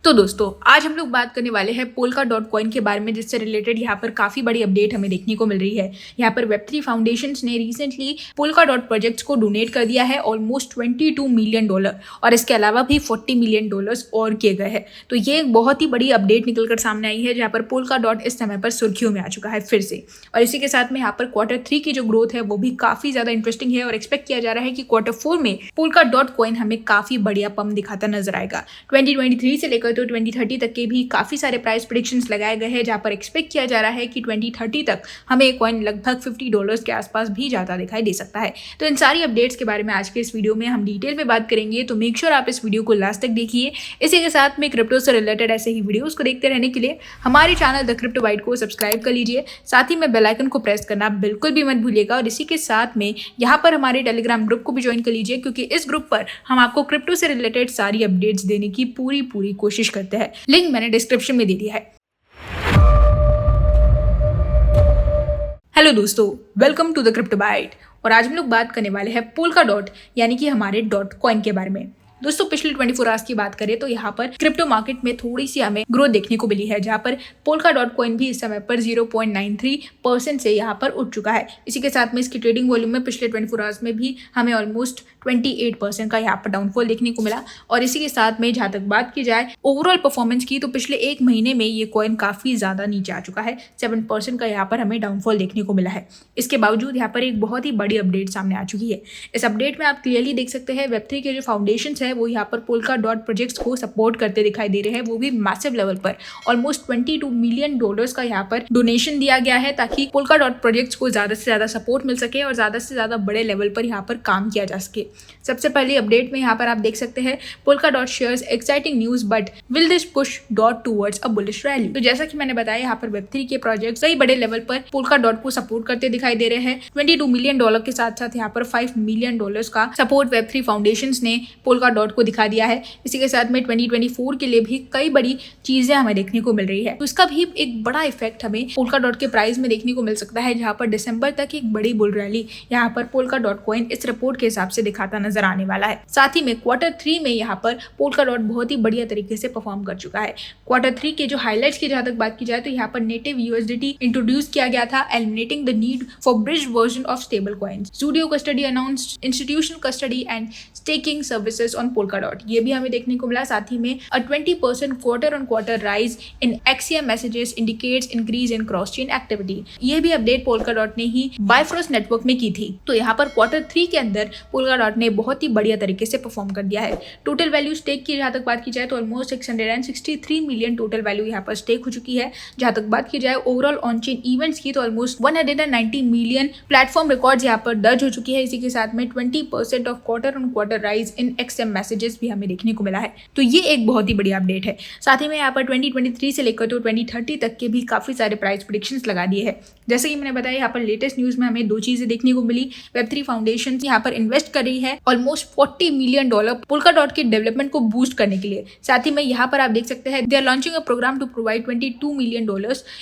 तो दोस्तों आज हम लोग बात करने वाले हैं पोल्का डॉट कॉइन के बारे में, जिससे रिलेटेड यहाँ पर काफ़ी बड़ी अपडेट हमें देखने को मिल रही है। यहाँ पर वेब3 फाउंडेशंस ने रिसेंटली पोल्का डॉट प्रोजेक्ट्स को डोनेट कर दिया है ऑलमोस्ट $22 मिलियन, और इसके अलावा भी $40 मिलियन और किए गए हैं। तो ये एक बहुत ही बड़ी अपडेट निकल कर सामने आई है, जहाँ पर पोल्का डॉट इस समय पर सुर्खियों में आ चुका है फिर से। और इसी के साथ में यहाँ पर Q3 की जो ग्रोथ है वो भी काफ़ी ज़्यादा इंटरेस्टिंग है, और एक्सपेक्ट किया जा रहा है कि Q4 में पोल्का डॉट कॉइन हमें काफ़ी बढ़िया पम्प दिखाता नजर आएगा। 2023 से लेकर तो 2030 तक के भी काफ़ी सारे प्राइस प्रेडिक्शंस लगाए गए हैं, जहाँ पर एक्सपेक्ट किया जा रहा है कि 2030 तक हमें कॉइन लगभग $50 के आसपास भी जाता दिखाई दे सकता है। तो इन सारी अपडेट्स के बारे में आज के इस वीडियो में हम डिटेल में बात करेंगे, तो मेक श्योर आप इस वीडियो को लास्ट तक देखिए। इसी के साथ में क्रिप्टो से रिलेटेड ऐसे ही वीडियोस को देखते रहने के लिए हमारे चैनल द क्रिप्टो बाइट को सब्सक्राइब कर लीजिए, साथ ही में बेल आइकन को प्रेस करना बिल्कुल भी मत भूलिएगा। और इसी के साथ में यहाँ पर हमारे टेलीग्राम ग्रुप को भी ज्वाइन कर लीजिए, क्योंकि इस ग्रुप पर हम आपको क्रिप्टो से रिलेटेड सारी अपडेट्स देने की पूरी कोशिश करते हैं। लिंक मैंने डिस्क्रिप्शन में दे दिया है। हेलो दोस्तों, welcome to the crypto byte. और आज हम लोग बात करने वाले हैं पोल्का डॉट यानी कि हमारे डॉट कॉइन के बारे में। दोस्तों पिछले 24 आवर्स की बात करें तो यहाँ पर क्रिप्टो मार्केट में थोड़ी सी हमें ग्रोथ देखने को मिली है, जहाँ पर पोल्का डॉट कॉइन भी इस समय पर 0.93% से यहाँ पर उठ चुका है। इसी के साथ में इसकी ट्रेडिंग वॉल्यूम में पिछले 24 आवर्स में भी हमें ऑलमोस्ट 28% का यहाँ पर डाउनफॉल देखने को मिला। और इसी के साथ में जहाँ तक बात की जाए ओवरऑल परफॉर्मेंस की, तो पिछले एक महीने में ये कॉइन काफ़ी ज़्यादा नीचे आ चुका है। 7% का यहाँ पर हमें डाउनफॉल देखने को मिला है। इसके बावजूद यहाँ पर एक बहुत ही बड़ी अपडेट सामने आ चुकी है। इस अपडेट में आप क्लियरली देख सकते हैं वेब3 के जो फाउंडेशन है वो यहाँ पर पोल्का डॉट प्रोजेक्ट्स को सपोर्ट करते दिखाई दे रहे हैं, वो भी मैसिव लेवल पर। ऑलमोस्ट $22 मिलियन का यहाँ पर डोनेशन दिया गया है, ताकि पोल्का डॉट प्रोजेक्ट्स को ज़्यादा से ज़्यादा सपोर्ट मिल सके और ज़्यादा से ज़्यादा बड़े लेवल पर यहाँ पर काम किया जा सके। सबसे पहले अपडेट में यहाँ पर आप देख सकते हैं polka dot shares exciting news, but will this push dot towards a bullish rally. तो जैसा कि मैंने बताया, यहाँ पर वेब3 के प्रोजेक्ट कई बड़े लेवल पर पोल्का डॉट को सपोर्ट करते दिखाई दे रहे हैं। $22 मिलियन के साथ साथ यहाँ पर $5 मिलियन का सपोर्ट वेब3 फाउंडेशंस ने पोल्का डॉट को दिखा दिया है। इसी के साथ में 2024 के लिए भी कई बड़ी चीजें हमें देखने को मिल रही है। तो इसका भी एक बड़ा इफेक्ट हमें पोल्का डॉट के प्राइस में देखने को मिल सकता है, जहाँ पर दिसंबर तक एक बड़ी बुल रैली यहाँ पर पोल्का डॉट कॉइन इस रिपोर्ट के हिसाब से दिखाता नजर आने वाला है। साथ ही में Q3 में यहाँ पर पोल्का डॉट बहुत ही बढ़िया तरीके से परफॉर्म कर चुका है। Q3 के जो हाईलाइट्स की जहाँ तक बात की जाए तो यहाँ पर नेटिव USDT इंट्रोड्यूस किया गया था, eliminating the need for bridge version of stable coins. Zudio custody announced institutional custody and staking services on polka dot, ये भी हमें देखने को मिला। साथ ही में 20% quarter-on-quarter rise in XCM messages indicates increase in cross chain activity। ये भी अपडेट पोल्का डॉट ने ही बाइफ्रोस्ट नेटवर्क में की थी। तो यहाँ पर Q3 के अंदर पोल्का डॉट ने बहुत ही बढ़िया तरीके से परफॉर्म कर दिया है। टोटल वैल्यू स्टेक की जहाँ तक बात की जाए तो ऑलमोस्ट 663 मिलियन टोटल वैल्यू यहाँ पर स्टेक हो चुकी है। जहाँ तक बात की जाए ओवरऑल ऑन चेन इवेंट्स की, तो ऑलमोस्ट 190 मिलियन प्लेटफॉर्म रिकॉर्ड्स यहाँ पर दर्ज हो चुकी है। इसी के साथ में 20% of quarter-on-quarter rise in XM messages भी हमें देखने को मिला है। तो ये एक बहुत ही बड़ी अपडेट है। साथ ही में यहाँ पर 2023 से लेकर तो 2030 तक के भी काफ़ी सारे प्राइस प्रेडिक्शंस लगा दिए हैं। जैसे कि मैंने बताया, यहाँ पर लेटेस्ट न्यूज़ में हमें दो चीज़ें देखने को मिली। वेब3 फाउंडेशन यहाँ पर इन्वेस्ट कर रही है ऑलमोस्ट $40 मिलियन पोल्का डॉट के डेवलपमेंट को बूस्ट करने के लिए। साथ ही में यहाँ पर आप देख सकते हैं they are launching a programme to provide $22 million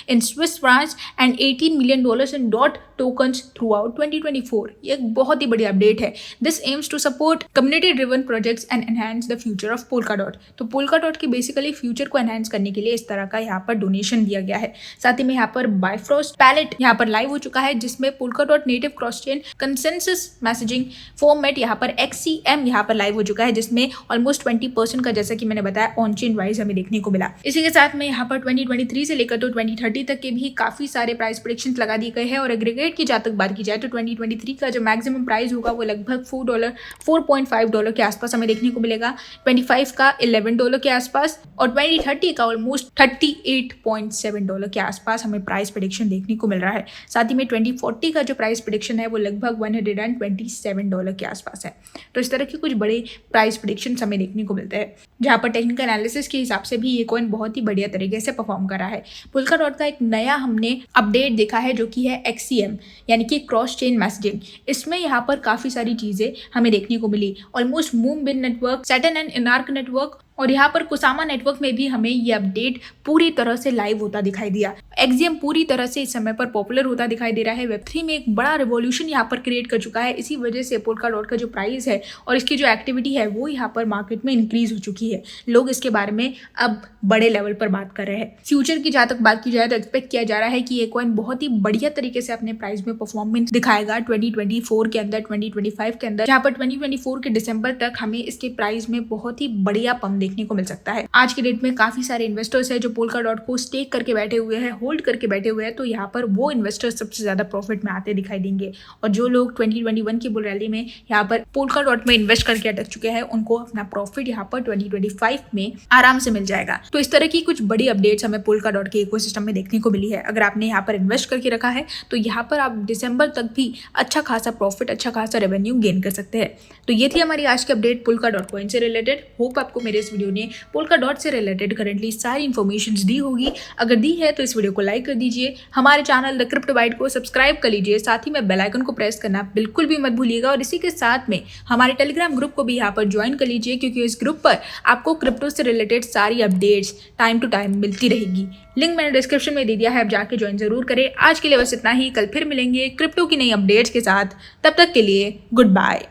in Swiss francs and $18 million in DOT tokens throughout 2024। ये एक बहुत ही बड़ी अपडेट है। This aims to support community driven projects and enhance the future of Polkadot. तो Polkadot की basically future को enhance करने के लिए इस तरह का यहाँ पर डोनेशन दिया गया है। साथ ही में यहाँ पर बाइफ्रोस्ट पैलेट यहाँ पर लाइव हो चुका है, जिसमें polka dot native cross chain consensus messaging format यहाँ पर XCM यहाँ पर लाइव हो चुका है, जिसमें ऑलमोस्ट 20% का, जैसा कि मैंने बताया, ऑन चेन वाइज हमें देखने को मिला। इसी के साथ में यहाँ पर 2023 से लेकर तो 2030 तक के भी काफी सारे प्राइस प्रेडिक्शंस लगा दिए गए हैं। और एग्रीगेट की जहाँ तक बात की जाए तो 2023 का जो मैक्सिमम प्राइस होगा वो लगभग $4.5 के आसपास हमें देखने को मिलेगा। 25 का $11 के आसपास, और 2030 का ऑलमोस्ट $38.7 के आसपास हमें प्राइस प्रेडिक्शन देखने को मिल रहा है। साथ ही में 2040 का जो प्राइस प्रेडिक्शन है वो लगभग $127 के आसपास है। तो इस तरह के कुछ बड़े प्राइस प्रेडिक्शन हमें देखने को मिलते हैं, जहाँ पर टेक्निकल एनालिसिस के हिसाब से भी ये कॉइन बहुत ही बढ़िया तरीके से परफॉर्म कर रहा है। पोल्का डॉट का एक नया हमने अपडेट देखा है, जो कि है XCM यानी कि क्रॉस चेन मैसेजिंग। इसमें यहाँ पर काफ़ी सारी चीज़ें हमें देखने को मिली। ऑलमोस्ट मून बिन नेटवर्क, सैटर्न एंड इनार्क नेटवर्क, और यहाँ पर कुसामा नेटवर्क में भी हमें ये अपडेट पूरी तरह से लाइव होता दिखाई दिया। एक्सियम पूरी तरह से इस समय पर पॉपुलर होता दिखाई दे रहा है। वेब3 में एक बड़ा रिवॉल्यूशन यहाँ पर क्रिएट कर चुका है। इसी वजह से पोल्का डॉट का जो प्राइस है और इसकी जो एक्टिविटी है वो यहाँ पर मार्केट में इंक्रीज हो चुकी है। लोग इसके बारे में अब बड़े लेवल पर बात कर रहे हैं। फ्यूचर की जहाँ तक बात की जाए तो एक्सपेक्ट किया जा रहा है कि ये कॉइन बहुत ही बढ़िया तरीके से अपने प्राइस में परफॉर्मेंस दिखाएगा 2024 के अंदर, 2025 के अंदर, जहाँ पर 2024 के दिसंबर तक हमें इसके प्राइस में बहुत ही बढ़िया पंप देखने को मिल सकता है। आज के डेट में काफी सारे इन्वेस्टर्स हैं जो पोल्का डॉट को स्टेक करके बैठे हुए हैं, होल्ड करके बैठे हुए हैं, तो यहाँ पर वो इन्वेस्टर्स सबसे ज्यादा प्रॉफिट में आते दिखाई देंगे। और जो लोग 2021 की बुल रैली में यहाँ पर पोल्का डॉट में इन्वेस्ट करके अटक चुके हैं उनको अपना प्रॉफिट यहाँ पर 2025 में आराम से मिल जाएगा। तो इस तरह की कुछ बड़ी अपडेट्स हमें पोल्का डॉट के इकोसिस्टम में देखने को मिली है। अगर आपने यहाँ पर इन्वेस्ट करके रखा है तो यहाँ पर आप दिसंबर तक भी अच्छा खासा प्रॉफिट, अच्छा खासा रेवेन्यू गेन कर सकते हैं। तो ये थी हमारी आज की अपडेट पोल्का डॉट कॉइन से रिलेटेड। होप आपको मेरे इस वीडियो ने पोल्का डॉट से रिलेटेड करंटली सारी इन्फॉर्मेशन दी होगी। अगर दी है तो इस वीडियो को लाइक कर दीजिए, हमारे चैनल द क्रिप्टो बाइट को सब्सक्राइब कर लीजिए, साथ ही में बेल आइकन को प्रेस करना बिल्कुल भी मत भूलिएगा। और इसी के साथ में हमारे टेलीग्राम ग्रुप को भी यहाँ पर ज्वाइन कर लीजिए, क्योंकि इस ग्रुप पर आपको क्रिप्टो से रिलेटेड सारी अपडेट्स टाइम टू टाइम मिलती रहेगी। लिंक मैंने डिस्क्रिप्शन में दे दिया है, आप जाके ज्वाइन जरूर करें। आज के लिए बस इतना ही, कल फिर मिलेंगे क्रिप्टो की नई अपडेट्स के साथ। तब तक के लिए गुड बाय।